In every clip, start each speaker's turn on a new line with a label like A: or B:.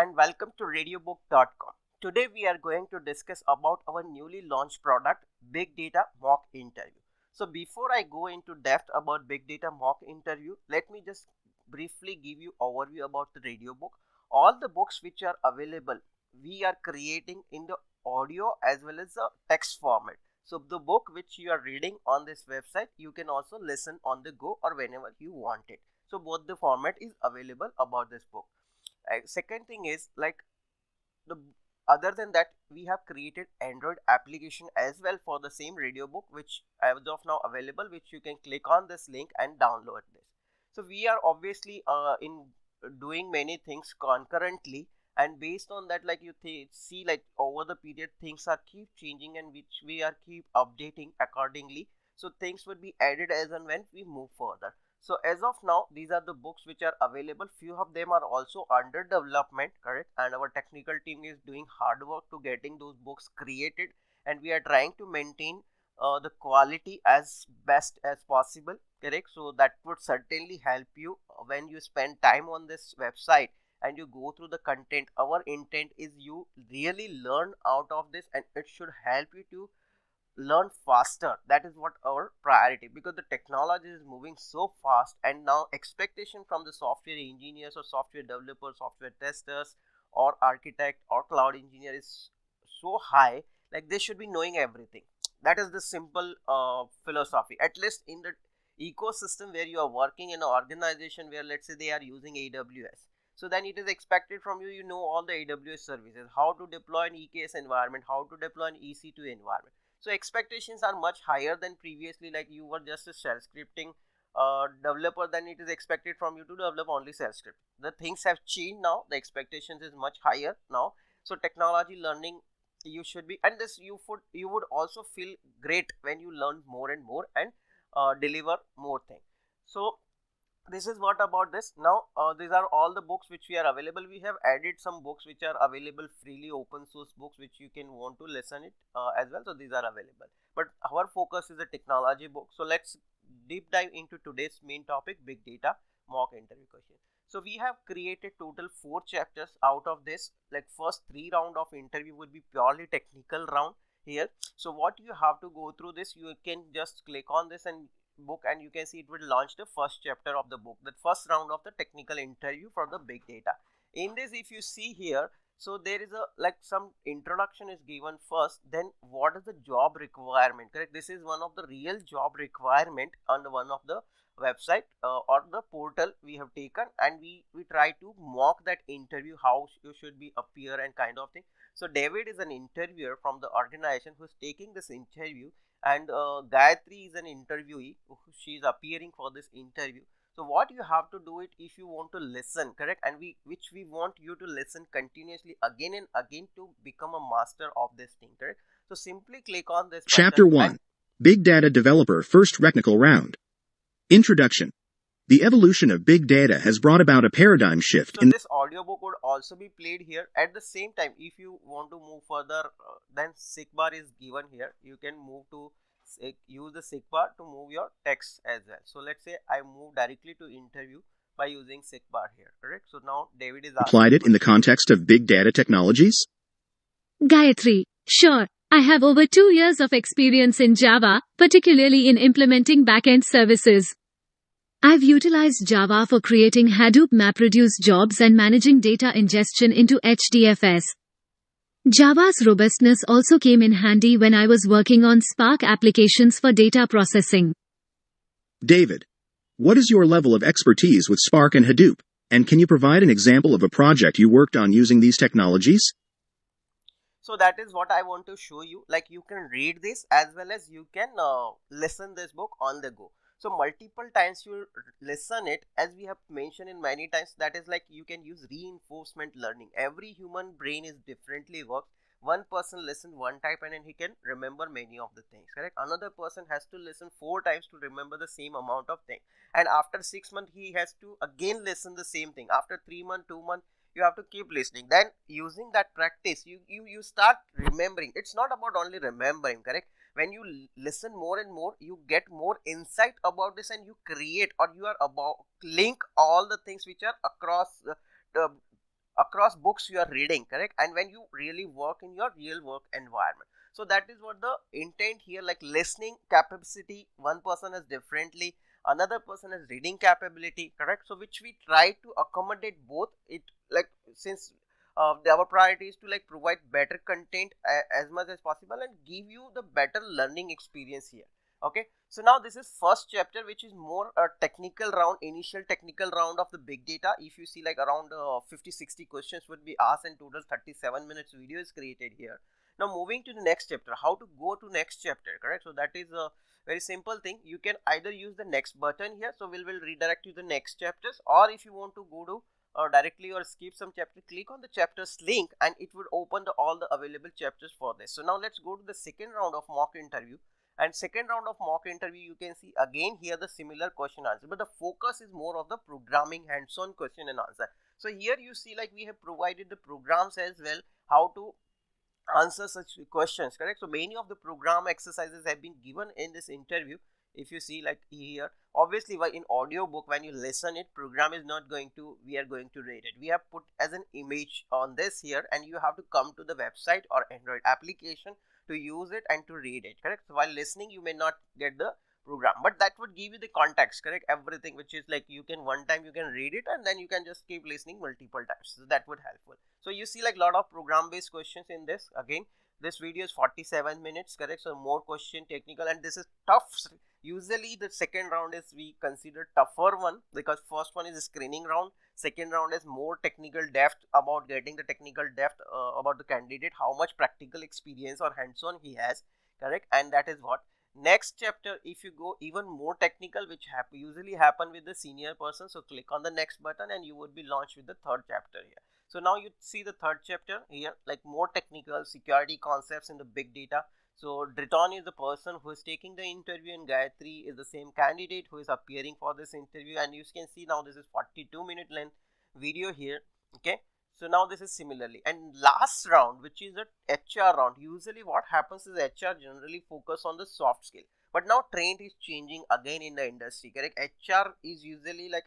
A: and welcome to radiobook.com. Today we are going to discuss about our newly launched product Big Data Mock Interview. So before I go into depth about Big Data Mock Interview, let me just briefly give you overview about the radio book. All the books which are available we are creating in the audio as well as the text format. So the book which you are reading on this website you can also listen on the go or whenever you want it. So both the format is available about this book. Second thing is like the other than that we have created Android application as well for the same radio book which as of now available, which you can click on this link and download this. So we are obviously in doing many things concurrently, and based on that like you see like over the period things are keep changing and which we are keep updating accordingly. So things would be added as and when we move further. So as of now, these are the books which are available. Few of them are also under development, correct? And our technical team is doing hard work to getting those books created, and we are trying to maintain the quality as best as possible, correct? So that would certainly help you when you spend time on this website and you go through the content. Our intent is you really learn out of this, and it should help you to learn faster. That is what our priority, because the technology is moving so fast, and now expectation from the software engineers or software developers, software testers or architect or cloud engineer is so high, like they should be knowing everything. That is the simple philosophy, at least in the ecosystem where you are working in an organization where let's say they are using AWS. So then it is expected from you, you know all the AWS services, how to deploy an EKS environment, how to deploy an EC2 environment. So expectations are much higher than previously, like you were just a shell scripting developer, then it is expected from you to develop only shell script. The things have changed now, the expectations is much higher now. So technology learning you should be, and this you would also feel great when you learn more and more and deliver more things. So this is what about this. Now these are all the books which we are available. We have added some books which are available freely, open source books which you can want to listen it as well. So these are available, but our focus is a technology book. So let's deep dive into today's main topic, big data mock interview question. So we have created total 4 chapters out of this. Like first 3 round of interview would be purely technical round here. So what you have to go through this, you can just click on this and book, and you can see it will launch the first chapter of the book, the first round of the technical interview for the big data. In this, if you see here, so there is a like some introduction is given first, then what is the job requirement, correct? This is one of the real job requirement on the one of the website or the portal we have taken, and we try to mock that interview, how you should be appear and kind of thing. So David is an interviewer from the organization who is taking this interview, and Gayathri is an interviewee. She is appearing for this interview. So what you have to do it if you want to listen, correct? And which we want you to listen continuously again and again to become a master of this thing, correct? So simply click on this
B: Chapter
A: button
B: 1. Big Data Developer First Technical Round. Introduction. The evolution of big data has brought about a paradigm shift
A: so this audiobook would also be played here. At the same time, if you want to move further, then sick bar is given here. You can move to use the sick bar to move your text as well. So let's say I move directly to interview by using sick bar here, correct? So now David is
B: applied it in the context of big data technologies?
C: Gayathri, sure. I have over 2 years of experience in Java, particularly in implementing backend services. I've utilized Java for creating Hadoop MapReduce jobs and managing data ingestion into HDFS. Java's robustness also came in handy when I was working on Spark applications for data processing.
B: David, what is your level of expertise with Spark and Hadoop? And can you provide an example of a project you worked on using these technologies?
A: So that is what I want to show you. Like you can read this as well as you can listen this book on the go. So multiple times you listen it, as we have mentioned in many times, that is like you can use reinforcement learning. Every human brain is differently works. One person listen one type and then he can remember many of the things, correct? Another person has to listen 4 times to remember the same amount of thing, and after 6 months he has to again listen the same thing. After 3 months, 2 months, you have to keep listening. Then using that practice, you start remembering. It's not about only remembering, correct? When you listen more and more, you get more insight about this, and you create, or you are about link all the things which are across the across books you are reading, correct, and when you really work in your real work environment. So that is what the intent here, like listening capacity one person has differently, another person has reading capability, correct, so which we try to accommodate both. It like since our priority is to like provide better content as much as possible and give you the better learning experience here. Okay, so now this is first chapter, which is more a technical round, initial technical round of the big data. If you see, like around 50-60 questions would be asked, and total 37 minutes video is created here. Now moving to the next chapter, how to go to next chapter, correct, so that is a very simple thing. You can either use the next button here, so we will redirect you to the next chapters, or if you want to go to directly or skip some chapter, click on the chapters link and it would open all the available chapters for this. So now let's go to the second round of mock interview. And second round of mock interview, you can see again here the similar question answer, but the focus is more of the programming hands-on question and answer. So here you see, like we have provided the programs as well, how to answer such questions, correct. So many of the program exercises have been given in this interview. If you see, like here, obviously why in audio book when you listen it, program is not going to, we are going to rate it, we have put as an image on this here, and you have to come to the website or Android application to use it and to read it, correct. So while listening you may not get the program, but that would give you the context, correct, everything, which is like you can one time you can read it and then you can just keep listening multiple times, so that would helpful. So you see, like lot of program based questions in this. Again, this video is 47 minutes, correct, so more question technical, and this is tough. Usually the second round is we consider tougher one, because first one is a screening round, second round is more technical depth, about getting the technical depth about the candidate, how much practical experience or hands-on he has, correct, and that is what next chapter. If you go even more technical, which usually happen with the senior person, so click on the next button and you would be launched with the third chapter here. So now you see the third chapter here, like more technical security concepts in the big data. So Driton is the person who is taking the interview, and Gayathri is the same candidate who is appearing for this interview, and you can see now this is 42-minute length video here. Okay, so now this is similarly, and last round, which is a HR round. Usually what happens is HR generally focus on the soft skill, but now trend is changing again in the industry, correct. HR is usually like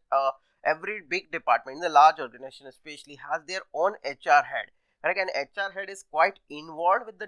A: every big department in the large organization especially has their own HR head, correct, and HR head is quite involved with the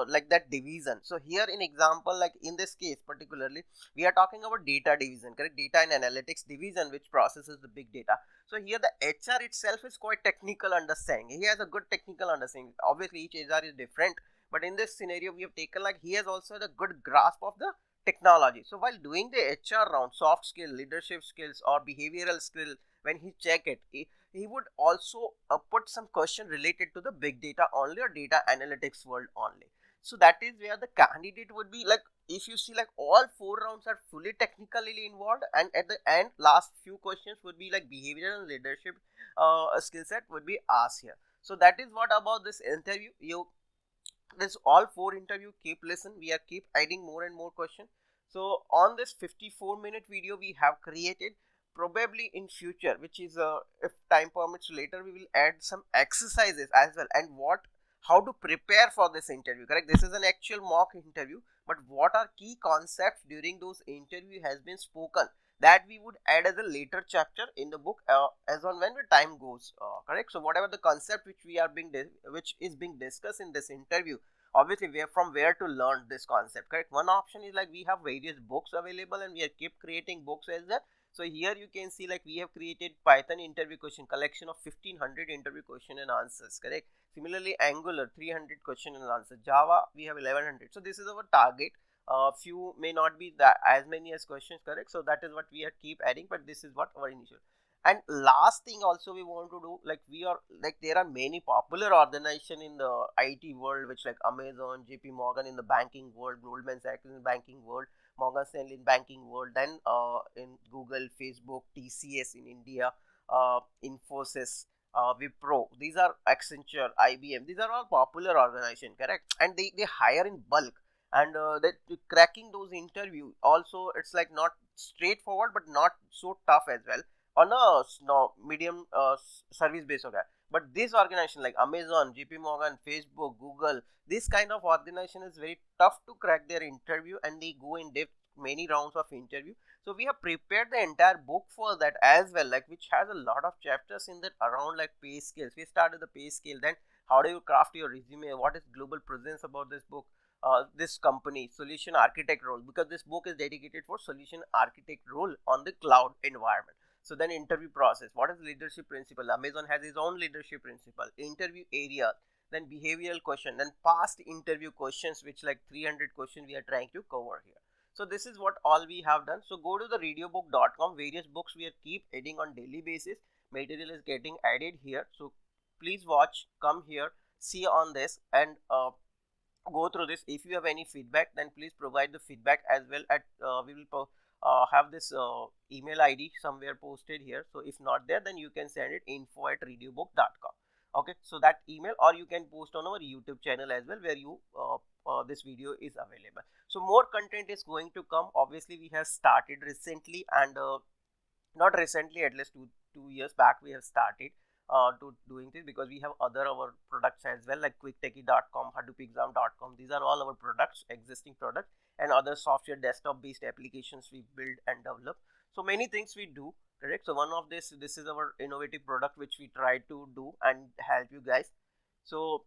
A: like that division. So here in example, like in this case particularly, we are talking about data division, correct, data and analytics division, which processes the big data. So here the HR itself is quite technical understanding, he has a good technical understanding. Obviously each HR is different, but in this scenario we have taken, like he has also the good grasp of the technology. So while doing the HR round, soft skill, leadership skills or behavioral skill, when he check it, he would also put some question related to the big data only or data analytics world only. So that is where the candidate would be, like if you see, like all four rounds are fully technically involved, and at the end last few questions would be like behavioral and leadership skill set would be asked here. So that is what about this interview. You this all four interview, keep listen, we are keep adding more and more questions. So on this 54-minute video we have created, probably in future, which is if time permits later, we will add some exercises as well, and what how to prepare for this interview, correct. This is an actual mock interview, but what are key concepts during those interview has been spoken, that we would add as a later chapter in the book as on when the time goes, correct. So whatever the concept which we are being which is being discussed in this interview, obviously we are from where to learn this concept, correct. One option is like we have various books available and we are keep creating books as well. So here you can see, like we have created Python interview question collection of 1500 interview question and answers, correct. Similarly Angular 300 question and answer, Java we have 1100. So this is our target. Few may not be that as many as questions, correct. So that is what we are keep adding, but this is what our initial. And last thing also we want to do, like we are like there are many popular organization in the IT world, which like Amazon, JP Morgan in the banking world, Goldman Sachs in the banking world, Morgan Stanley in banking world, then in Google, Facebook, TCS in India, Infosys, Wipro, these are Accenture, IBM, these are all popular organization, correct, and they hire in bulk, and that cracking those interview also, it's like not straightforward but not so tough as well on a no, medium service base. Okay, but this organization like Amazon, JP Morgan, Facebook, Google, this kind of organization is very tough to crack their interview, and they go in depth many rounds of interview. So we have prepared the entire book for that as well, like which has a lot of chapters in that around like pay scales. We started the pay scale, then how do you craft your resume, what is global presence about this book, this company, solution architect role, because this book is dedicated for solution architect role on the cloud environment. So then interview process, what is leadership principle, Amazon has its own leadership principle, interview area, then behavioral question, then past interview questions, which like 300 questions we are trying to cover here. So this is what all we have done. So go to the radiobook.com, various books we are keep adding on daily basis, material is getting added here. So please watch, come here, see on this, and go through this. If you have any feedback, then please provide the feedback as well at we will have this email id somewhere posted here. So if not there, then you can send it info@radiobook.com. Okay, so that email, or you can post on our YouTube channel as well, where you this video is available. So more content is going to come. Obviously we have started recently, and not recently, at least 2 years back we have started to doing this, because we have other our products as well, like quicktechie.com, hadoopexam.com. These are all our products, existing products, and other software desktop based applications we build and develop. So many things we do, correct? So one of this is our innovative product which we try to do and help you guys. So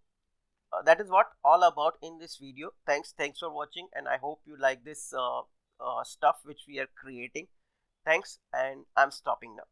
A: that is what all about in this video. Thanks for watching, and I hope you like this stuff which we are creating. Thanks, and I'm stopping now.